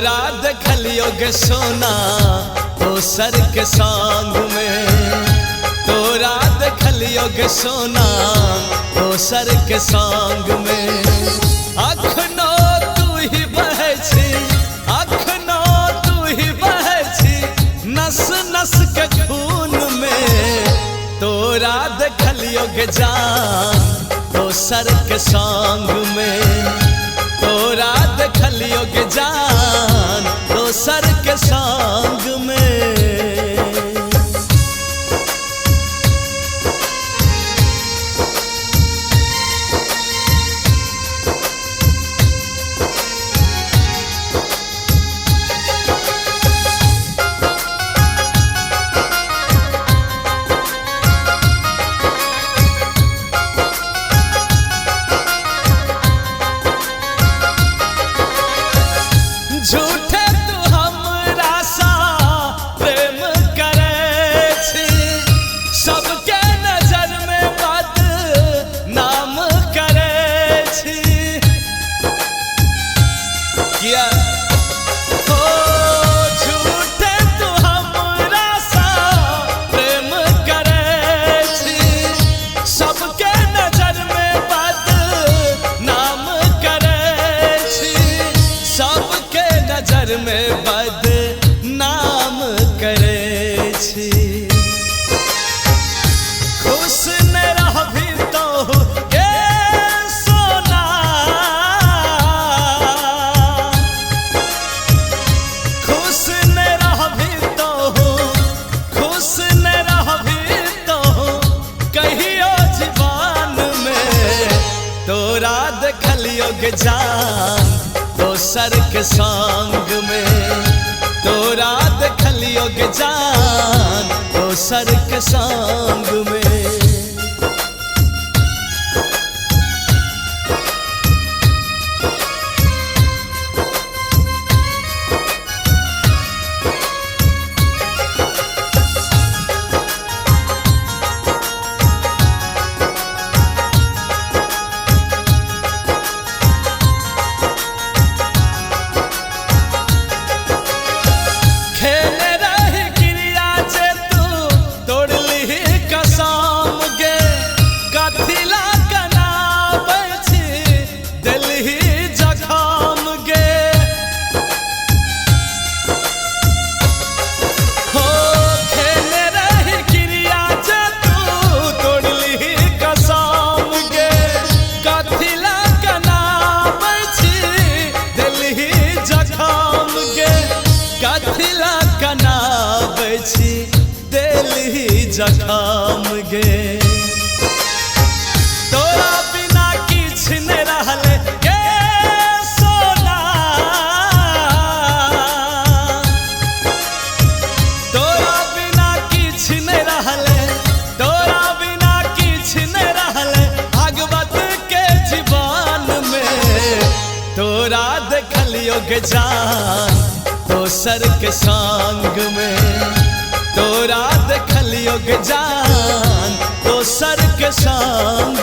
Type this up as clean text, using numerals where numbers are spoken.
तोरा देखलियो गे सोना दोसर के संग में, तोरा देखलियो गे सोना दोसर के संग में। अखनो तू ही बहे छी, अखनो तू ही बहे छी नस नस के खून में। तोरा देखलियो गे जान दोसर के संग में, तोरा देखलियो गे जान दोसर के संग में। झूठे तू हमरा सा प्रेम करे छी, सबके नजर में बदनाम करे छी। किया हो झूठे तू हमरा सा प्रेम करे छी, सबके नजर में बदनाम करे छी, सबके नजर में बदनाम करे छी। खुश न रहबी तो गे सोना, खुश न रहबी तो, खुश न रहबी तो कहियो जीवन में। तोरा देखलियो गे जान दोसर के संग में, तोरा देखलियो गे जान दोसर के संग में। खेले रही क्रिया जे तू तोड़ली कसम गे, कथिला कनाबै छी देलही जखम गे। हो खेले रही क्रिया जे तू तोड़ली कसम गे, कथिला कनाबै छी देलही जखम गे, कथिला कनाबै छी देलही जखम गे। तोरा बिना किछ नहि रहले गे सोना, तोरा बिना किछ नहि रहले, तोरा बिना किछ नहि रहले भागवत के जीवन में। तोरा देखलियो गे जान दोसर के संग में, तोरा देखलियो गे जान दोसर के संग